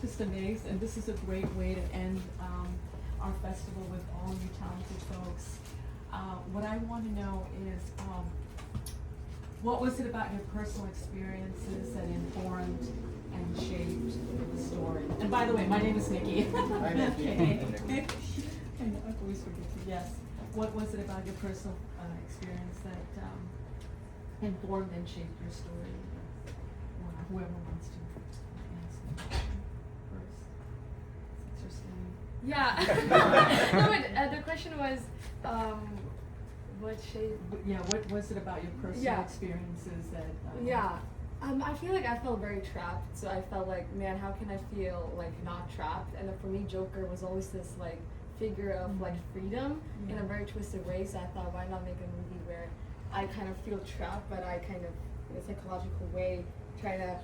Just amazed, and this is a great way to end our festival with all you talented folks. What I want to know is, what was it about your personal experiences that informed and shaped the story? And by the way, my name is Nikki. Hi, Nikki. I know, I always forget to, yes. What was it about your personal experience that informed and shaped your story? Whoever wants to answer the question first. Since you're standing. Yeah. No, but the question was, what shape? Yeah, what was it about your personal experiences that? Yeah. I feel like I felt very trapped. So I felt like, man, how can I feel like not trapped? And for me, Joker was always this like figure of like freedom in a very twisted way. So I thought, why not make a movie where I kind of feel trapped, but I kind of, in a psychological way, try to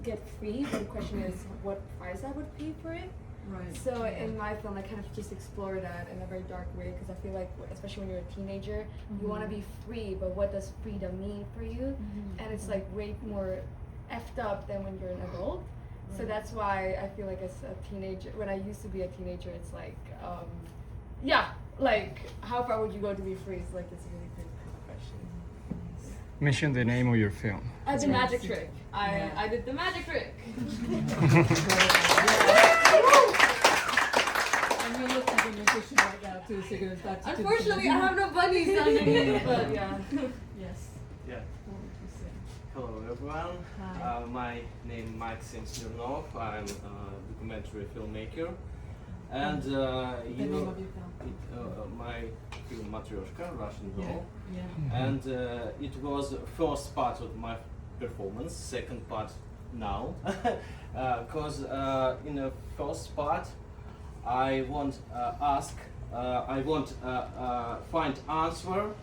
get free. But the question is, what price I would pay for it? Right. So in my film, I kind of just explore that in a very dark way, because I feel like, especially when you're a teenager, you want to be free, but what does freedom mean for you? And it's like way more effed up than when you're an adult. So that's why I feel like as a teenager, when I used to be a teenager, it's like, like how far would you go to be free? It's like it's a really good question. Mention the name of your film. The magic trick. I did the magic trick. And you look like a musician right now too, so you're gonna start to Unfortunately, I have no bunnies underneath, but yeah. Yes. Yeah. What would you say? Hello everyone. Hi. My name is Maxim Smirnov. I'm a documentary filmmaker. And The name of your film? my film Matryoshka, Russian doll. Yeah. And it was first part of my performance, second part now. Because in the first part, I want find answer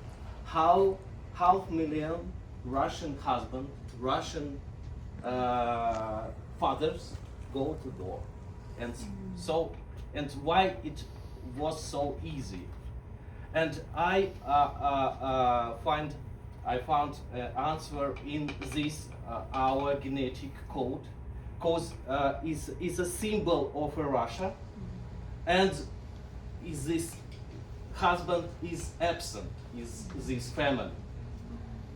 how 500,000 Russian husbands, Russian fathers go to door, and so and why it was so easy, and I found answer in this our genetic code, cause is a symbol of Russia, and is this husband is absent, is this family,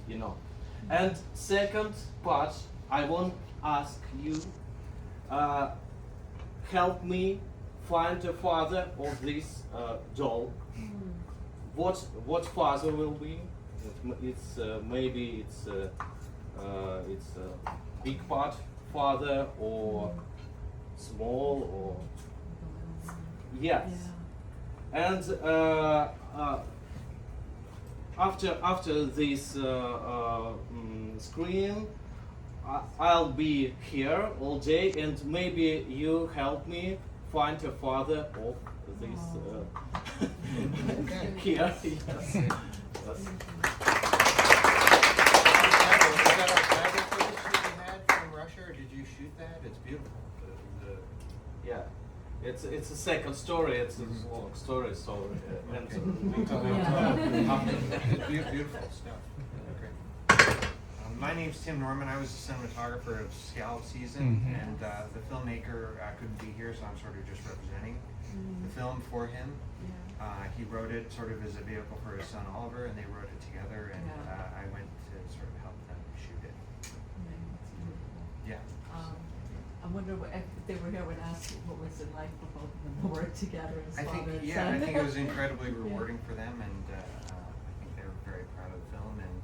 you know. And second part, I want to ask you, help me find a father of this doll. What father will be? It's maybe it's a big part father or small or yes. And after this screen, I'll be here all day, and maybe you help me find a father of this here. Yes. Yes. From Russia, or did you shoot that? It's beautiful. Yeah, it's a second story. It's a long story, so and It's beautiful stuff. Okay. My name's Tim Norman. I was the cinematographer of Scallop Season, and the filmmaker couldn't be here, so I'm sort of just representing the film for him. He wrote it sort of as a vehicle for his son Oliver, and they wrote it together, and I went to sort of help them shoot it. Yeah. I wonder if they were here, would ask you what was it like for both of them to work together as I think, father and yeah, son. I think it was incredibly rewarding for them, and I think they were very proud of the film, and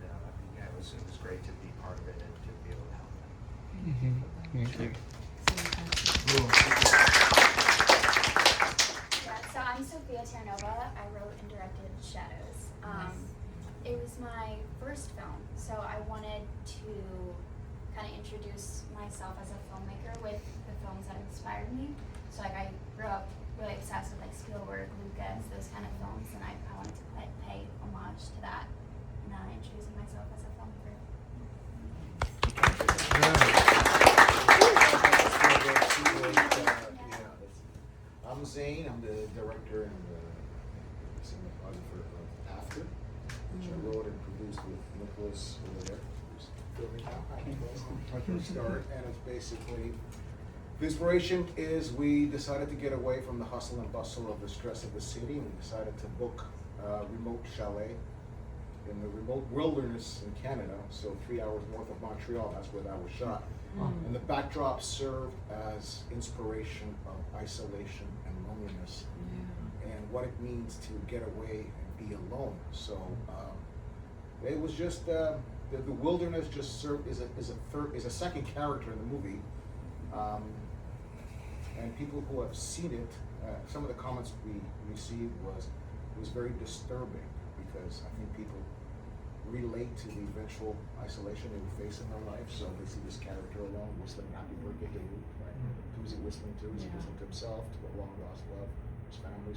yeah, it was great to be part of it and to be able to help them. Thank you. Yeah, so I'm Sophia Terranova. I wrote and directed Shadows. It was my first film, so I wanted to kind of introduce myself as a filmmaker with the films that inspired me. So like I grew up really obsessed with like Spielberg, Lucas, those kind of films, and I wanted to pay homage to that, and introducing myself as a filmmaker. I'm Zane. I'm the director and cinematographer of After, which I wrote and produced with Nicholas over there, who's filming now. Start, and it's basically The inspiration is we decided to get away from the hustle and bustle of the stress of the city, and we decided to book a remote chalet in the remote wilderness in Canada, so 3 hours north of Montreal. That's where that was shot. And the backdrop served as inspiration of isolation and loneliness, and what it means to get away and be alone. So it was just the wilderness just served as a second character in the movie. And people who have seen it, some of the comments we received was very disturbing, because I think people relate to the eventual isolation they would face in their life. So they see this character alone whistling "Happy Birthday" to you, right? Who's he whistling to? Is he whistling to himself, to a long lost love, his family?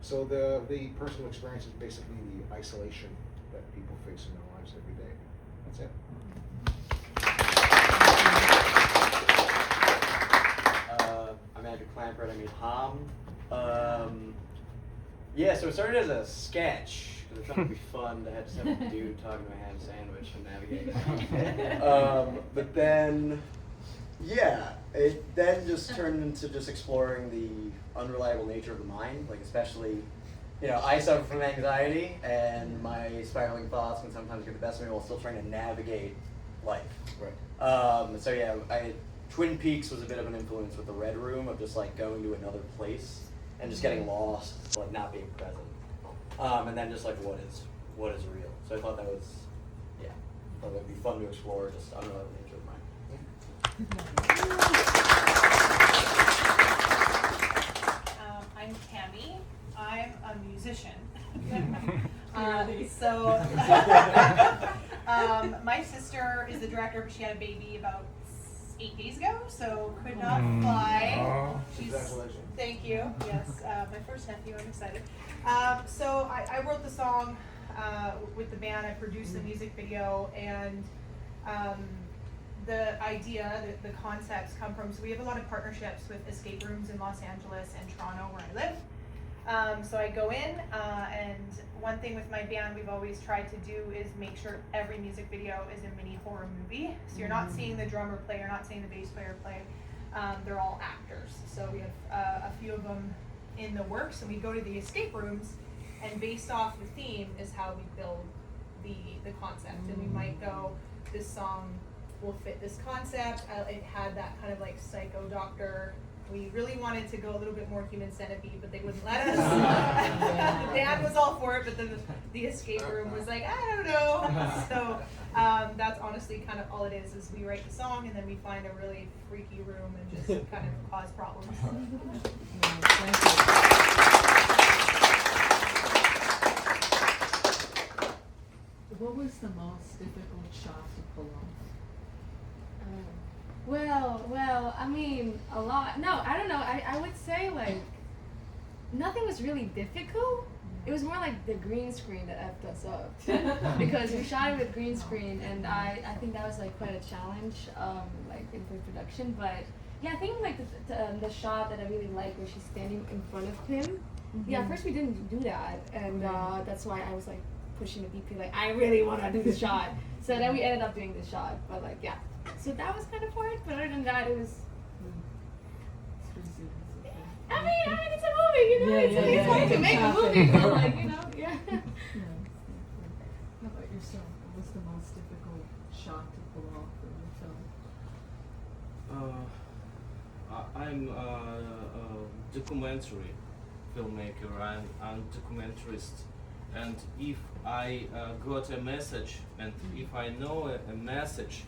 So the personal experience is basically the isolation that people face in their lives every day. That's it. I'm Andrew Clampert. I made Ham. Yeah, so it started as a sketch because I thought it'd be fun to have just have a dude talking to a ham sandwich and navigate. But then, yeah, it then just turned into just exploring the unreliable nature of the mind, like especially, I suffer from anxiety, and my spiraling thoughts can sometimes get the best of me while still trying to navigate life. Right. So yeah, Twin Peaks was a bit of an influence with the Red Room, of just like going to another place and just getting lost, like not being present. And then just like what is real. So I thought that was, yeah, I thought that would be fun to explore, just unreliable nature of mind. I'm Tammy. I'm a musician. My sister is the director, but she had a baby about 8 days ago, so could not fly. Congratulations. Thank you. Yes, my first nephew. I'm excited. So I wrote the song with the band. I produced the music video, and the idea, the concepts come from. So we have a lot of partnerships with escape rooms in Los Angeles and Toronto, where I live. So I go in, and one thing with my band we've always tried to do is make sure every music video is a mini horror movie. So you're not seeing the drummer play, you're not seeing the bass player play. They're all actors. So we have a few of them in the works, and we go to the escape rooms, and based off the theme is how we build the concept. And we might go, this song will fit this concept. It had that kind of like psycho doctor. We really wanted to go a little bit more human centipede, but they wouldn't let us. The band was all for it, but then the escape room was like, I don't know. So that's honestly kind of all it is we write the song, and then we find a really freaky room and just kind of cause problems. Thank you. What was the most difficult shot to pull off? Well, I mean, a lot. No, I don't know. I would say like nothing was really difficult. It was more like the green screen that effed us up because we shot it with green screen, and I think that was like quite a challenge, like in pre-production. But yeah, I think like the shot that I really liked where she's standing in front of him. Yeah, at first we didn't do that, and that's why I was like pushing the DP like I really want to do this shot. So then we ended up doing this shot, but like yeah. So that was kind of hard, but other than that, it was. I mean, it's a movie, it's hard to make a movie, but like, yeah. How about yourself? What was the most difficult shot to pull off in the film? I'm a documentary filmmaker. I'm documentarist, and if I got a message, and if I know a message,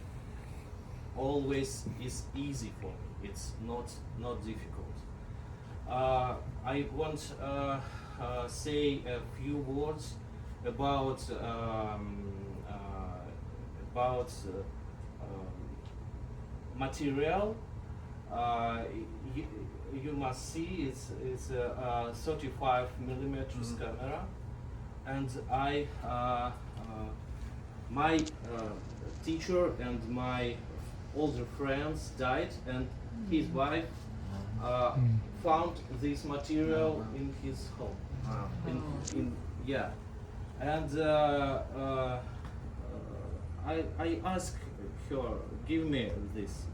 always is easy for me. It's not difficult. I want say a few words about material. You must see it's a 35 millimeters camera, and my teacher and my older friends died, and his wife found this material in his home. And I asked her, give me this,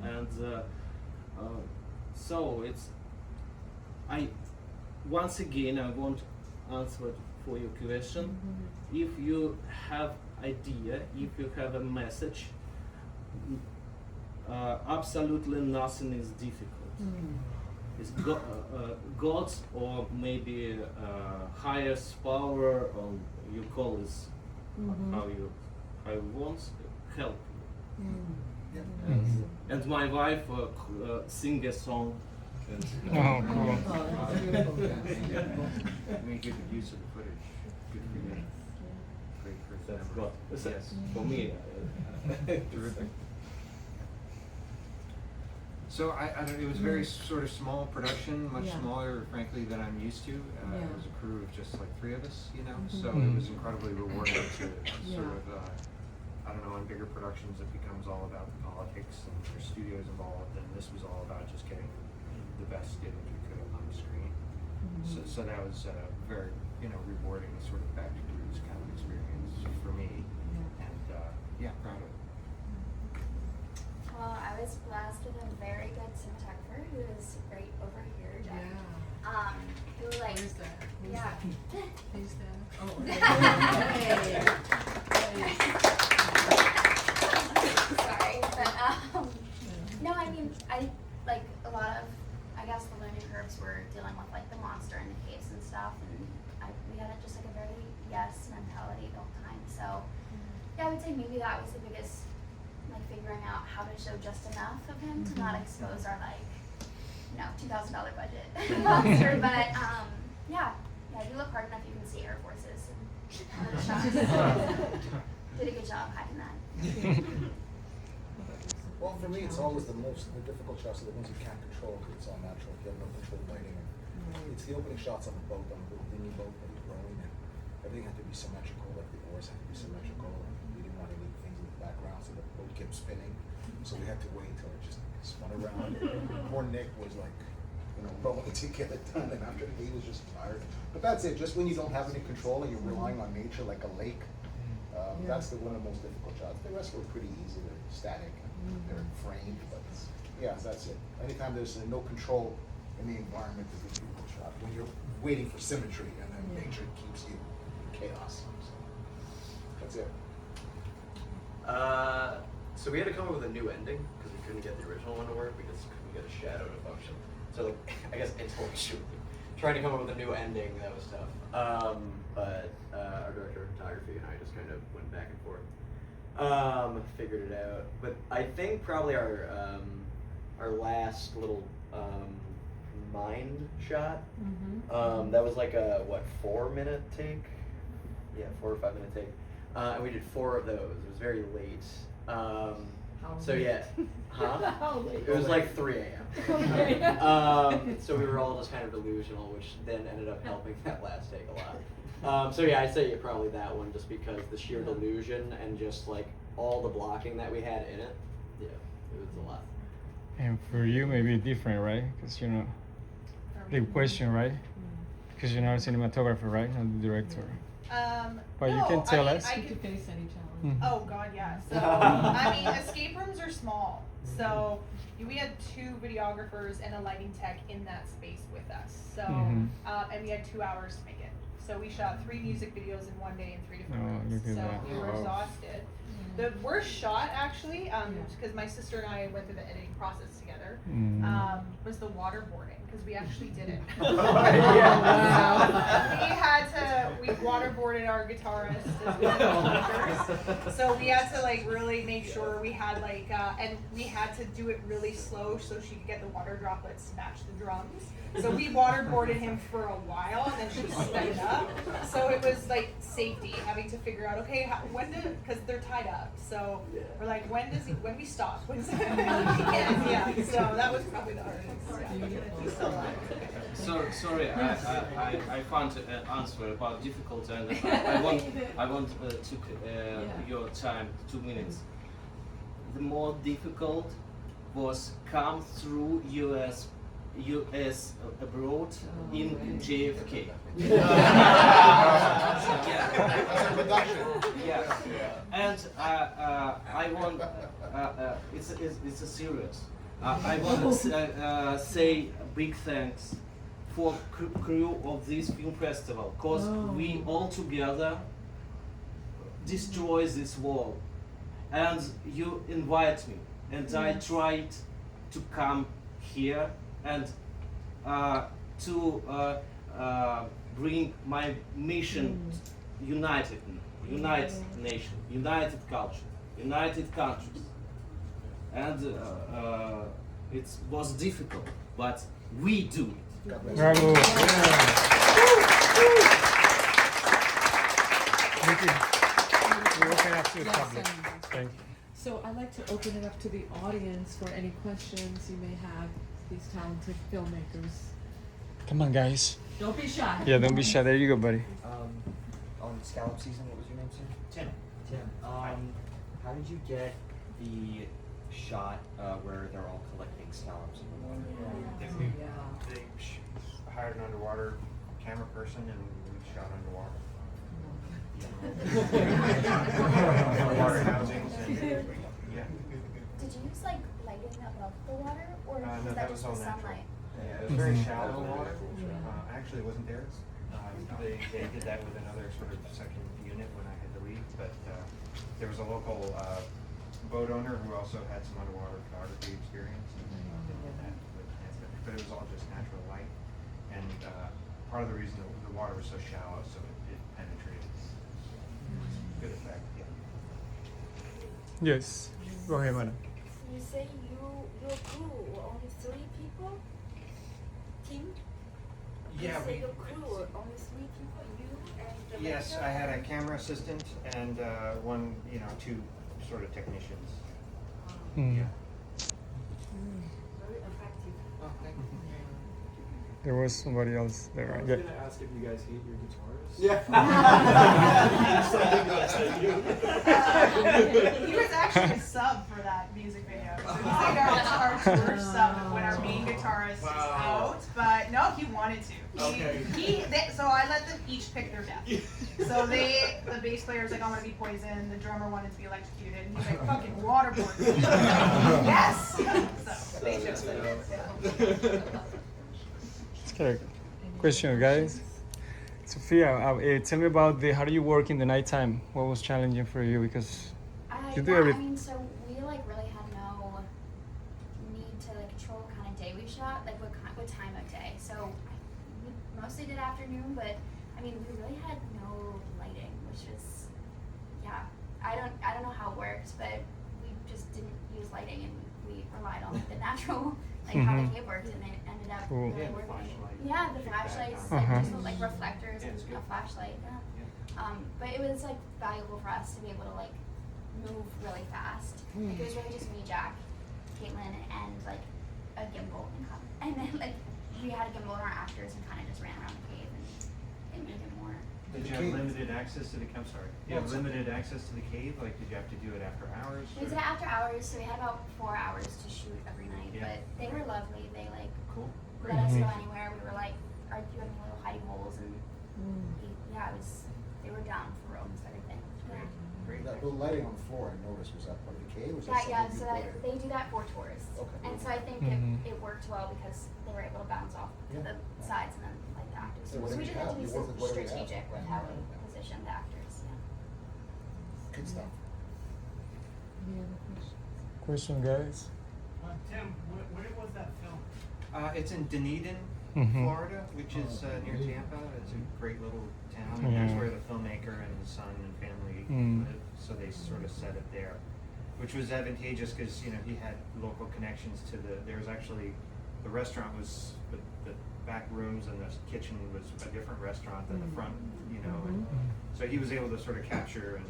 and So it's once again I want to answer for your question. If you have idea, if you have a message, absolutely nothing is difficult. It's God's or maybe highest power, or you call this how you want, help you. And my wife sing a song. And, Oh, cool. Make good use of the footage. Good for you. Great for the That's memory. God. Yes. For me. Terrific. So it was very sort of small production, much Yeah. smaller, frankly, than I'm used to. Yeah. It was a crew of just like 3 of us, you know. So it was incredibly rewarding to sort of, I don't know, in bigger productions it becomes all about the politics and there's studios involved, and this was all about just getting the best image we could on the screen. So that was very, you know, rewarding, sort of back to roots kind of experience for me, and yeah, proud of it. Well, I was blessed with a very good cinematographer who is right over here, Jeff. Who like, Where's that? Who's yeah. that? Who's that? Oh, Sorry, but no, I mean, I like a lot of, I guess the learning curves were dealing with like the monster in the caves and stuff, and we had just like a very yes mentality the whole time. So yeah, I would say maybe that was the biggest, like figuring out how to show just enough of him to not expose our like, you know, $2,000 budget monster. But yeah, if you look hard enough, you can see Air Forces and other shots. Did a good job hiding that. Well, for me, it's always the difficult shots are the ones you can't control because it's all natural. You have no control lighting. It's the opening shots on the boat, on the little dinghy boat that was rowing, and everything had to be symmetrical. Like the oars had to be symmetrical. We didn't want any things in the background, so the boat kept spinning. So we had to wait until it just spun around. Poor Nick was like, you know, rowing to get it done, and after he was just tired. But that's it. Just when you don't have any control and you're relying on nature, like a lake, that's one of the most difficult shots. The rest were pretty easy. They're static. They're framed, but yeah, that's it. Anytime there's no control in the environment, is a difficult shot. When you're waiting for symmetry and then nature keeps you in chaos. So that's it. So we had to come up with a new ending because we couldn't get the original one to work because we couldn't get a shadow to function. So like, I guess intellectually, trying to come up with a new ending, that was tough. But our director of photography and I just kind of went back and forth. Figured it out. But I think probably our last little mind shot, that was like a 4-minute take? Yeah, 4 or 5 minute take. And we did 4 of those. It was very late. So yeah, How late? it was like 3 a.m. So we were all just kind of delusional, which then ended up helping that last take a lot. So yeah, I'd say probably that one, just because the sheer delusion and just like all the blocking that we had in it. Yeah, it was a lot. And for you, maybe different, right? Because you know, the question, right? Because you're not a cinematographer, right? Not the director. But no, you can tell I mean, us. You could face any challenge. Oh God, yeah. So I mean, escape rooms are small. So we had 2 videographers and a lighting tech in that space with us. So and we had 2 hours to make it. So we shot 3 music videos in one day in 3 different rooms. look at So that. we were Wow. exhausted. The worst shot actually, because my sister and I went through the editing process together, was the waterboarding, because we actually did it. We waterboarded our guitarist as well as filmmakers. So we had to like really make sure we had like, and we had to do it really slow so she could get the water droplets to match the drums. So we waterboarded him for a while, and then she sped it up. So it was like safety, having to figure out, okay, because they're tied up. So we're like, when we stop? When's yeah. So that was probably the hardest. Yeah. He's still alive. So sorry, I found an answer about difficult, and I want to your time 2 minutes. The more difficult was come through US abroad in JFK. Yeah. And I want it's a serious. I want to say big thanks for crew of this film festival, because we all together destroy this wall, and you invite me, and I tried to come here and to bring my mission: united nation, united culture, united countries. And it was difficult, but we do it. God bless Bravo. you. Thank you. We open up to the Yes, public. and- Thank you. So I'd like to open it up to the audience for any questions you may have, these talented filmmakers. Come on, guys. Don't be shy. Yeah, don't be shy. There you go, buddy. On scallop season, what was your name, sir? Tim. Tim. How did you get the shot where they're all collecting scallops in the water? They hired an underwater camera person and we shot underwater. Underwater housings and yeah. Did you use like lighting above the water, or No, was that that was just all the natural. sunlight? Yeah, it was very shallow water. Actually, it wasn't there. They did that with another sort of second unit when I had to leave, but there was a local boat owner who also had some underwater photography experience and did that with TNFF, but it was all just natural light. And part of the reason the water was so shallow, so it penetrated. Good effect, yeah. Yes. Go ahead, madam. You say your crew were only 3 people? Team? Yeah, You say we- your crew were only 3 people, you and the Yes, director? I had a camera assistant and one, 2 sort of technicians. Mm. Yeah. Very effective. Oh, thank There was somebody else there, I right? was Yeah. gonna ask if you guys hate your guitars. He was actually a sub for that music video. So he's like our tour sub when our main guitarist is out. But no, he wanted to. So I let them each pick their death. So the bass player's like, I want to be poisoned. The drummer wanted to be electrocuted. And he's like, fucking waterboard. Yes! So they chose it. Yeah. Let's get a question, guys. Sophia, tell me about how do you work in the nighttime? What was challenging for you? Because you do I everything. mean, so we like really had no need to like control what kind of day we shot, like what time of day. So we mostly did afternoon, but I mean, we really had no lighting, which is, yeah, I don't know how it worked, but we just didn't use lighting and we relied on the natural, like how the cave worked, and it ended up Cool. really Yeah, the working. flashlight. Yeah, the flashlights, like just like reflectors Yeah, and it's a good. flashlight. Yeah. But it was like valuable for us to be able to like move really fast. Like it was really just me, Jack, Caitlin, and like a gimbal, and then like we had a gimbal and our actors and kind of just ran around the cave and it made it more. Did you have limited access to the? I'm sorry. You have limited access to the cave. Like, did you have to do it after hours? We did it after hours, so we had about 4 hours to shoot every night. Yeah. But they were lovely. They like Cool. let us go anywhere. We were like, "Are you having little hiding holes?" And yeah, it was. They were down for almost everything. Yeah. Great. That little lighting on the floor, I noticed, was that part of the cave? Was Yeah, that yeah. something So you that, put in? they do that for tourists, Okay. and so I think it worked well because they were able to bounce off to Yeah. the sides and then like the actors. So So whatever we you just had to have, be you work with whatever you have. strategic with how we positioned the actors. Yeah. Good stuff. Any other questions? Question, guys. Tim, where was that film? It's in Dunedin, Florida, which is near Tampa. It's a great little town, and that's Yeah. where the filmmaker and his son and family live. So they sort of set it there, which was advantageous because he had local connections to the. There was actually the restaurant was the back rooms and the kitchen was a different restaurant than the front, and so he was able to sort of capture and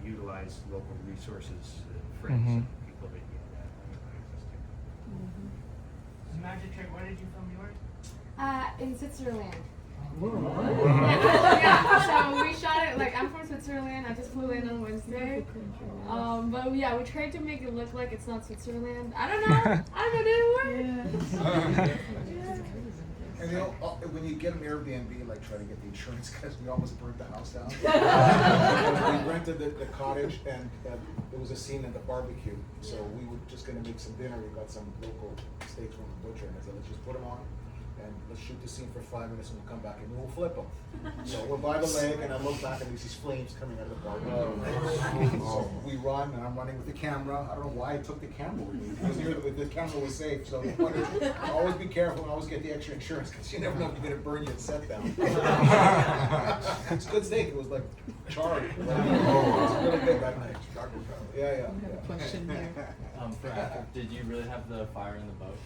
utilize local resources, friends, and people that he had access to. Magic Trick, where did you film yours? In Switzerland. Whoa. Yeah, so we shot it, like, I'm from Switzerland, I just flew in on Wednesday. But yeah, we tried to make it look like it's not Switzerland. I don't know, did it work? And when you get an Airbnb, like try to get the insurance because we almost burnt the house down. We rented the cottage and there was a scene at the barbecue. So we were just gonna make some dinner. We got some local steaks from the butcher and I said, let's just put them on and let's shoot the scene for 5 minutes and we'll come back and we'll flip them. So we're by the lake and I look back and there's these flames coming out of the barbecue. So we run and I'm running with the camera. I don't know why I took the camera with me because the camera was safe. So always be careful and always get the extra insurance because you never know if you're gonna burn your set down. It's good steak. It was like charred. It was really good that night. Yeah. I have a question here. For after, did you really have the fire in the boat?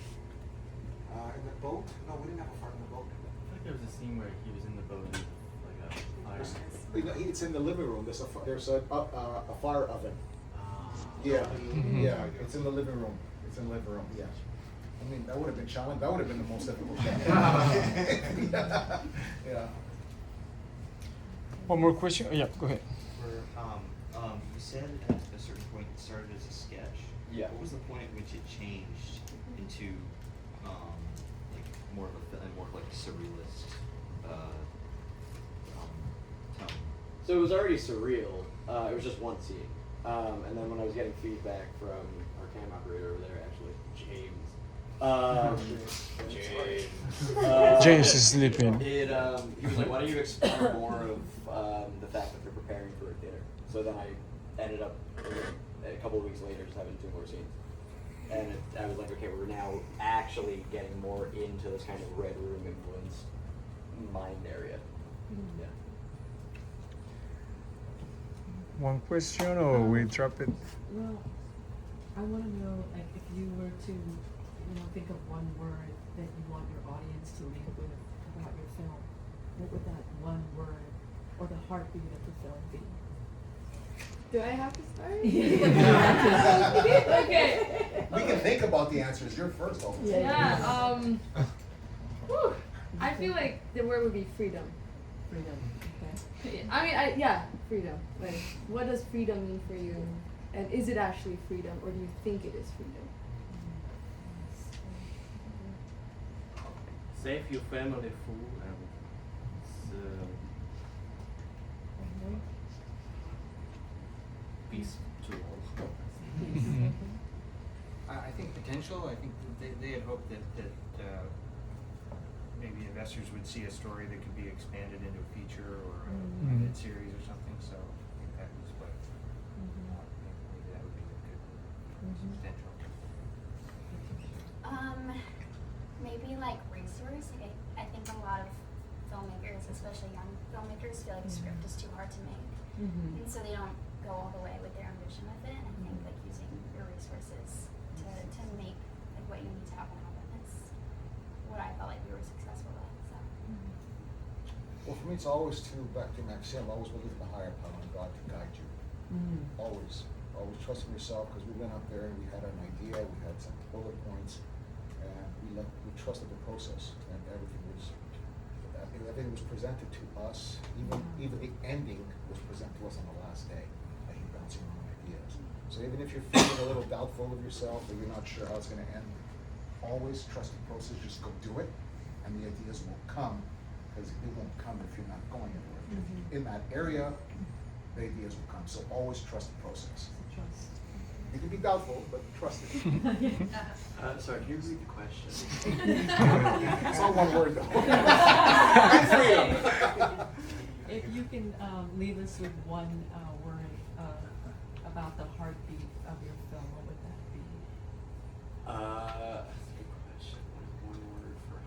In the boat? No, we didn't have a fire in the boat. I feel like there was a scene where he was in the boat and like a fire. It's in the living room. There's a fire oven. Yeah, it's in the living room. It's in the living room. Yeah. I mean, that would have been challenging. That would have been the most difficult challenge. Yeah. One more question. Yeah, go ahead. You said at a certain point it started as a sketch. Yeah. What was the point at which it changed into like more of like surrealist tone? So it was already surreal. It was just one scene. And then when I was getting feedback from our cam operator over there, actually, James. James is sleeping. He was like, why don't you explore more of the fact that they're preparing for a theater? So then I ended up, a couple of weeks later, just having 2 more scenes. And I was like, okay, we're now actually getting more into this kind of Red Room influenced mind area. Yeah. One question or we drop it? Well, I want to know, like, if you were to, think of one word that you want your audience to leave with about your film, what would that one word or the heartbeat of the film be? Do I have to start? Okay. We can think about the answers. You're first, though. Yeah. I feel like the word would be freedom. Freedom. Okay. I mean, freedom. Like, what does freedom mean for you? And is it actually freedom, or do you think it is freedom? Save your family food and peace to all. I think potential. I think they had hoped that maybe investors would see a story that could be expanded into a feature or a limited series or something. So I think that was what maybe that would be a good potential. Maybe like resource. Like I think a lot of filmmakers, especially young filmmakers, feel like a script is too hard to make, and so they don't go all the way with their ambition with it. And I think like using your resources to make like what you need to happen is what I felt like we were successful with. So. Well, for me, it's always back to Maxime, always believe in the higher power and God to guide you. Always trust in yourself because we went up there and we had an idea, we had some bullet points, and we trusted the process, and everything was presented to us. Even the ending was presented to us on the last day, as you're bouncing around ideas. So even if you're feeling a little doubtful of yourself or you're not sure how it's going to end, always trust the process. Just go do it, and the ideas will come. Because it won't come if you're not going anywhere. In that area, the ideas will come. So always trust the process. Trust. You can be doubtful, but trust it. Sorry, can you repeat the question? It's all one word though. If you can leave us with one word about the heartbeat of your film, what would that be? That's a good question. One word for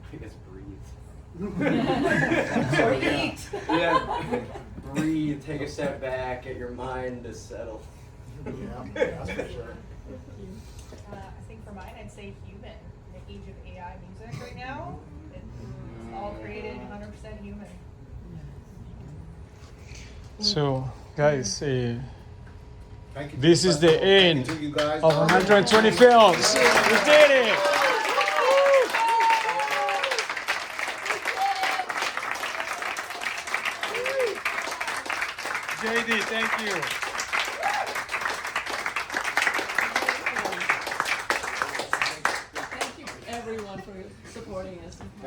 I guess breathe. Yeah, breathe. Take a step back. Get your mind to settle. Yeah, that's for sure. I think for mine, I'd say human. In the age of AI music right now, it's all created 100% human. So, guys, Thank you. this is the end Thank you guys. of 120 films. We did it! JD, thank you. Thank you, everyone. everyone for supporting us.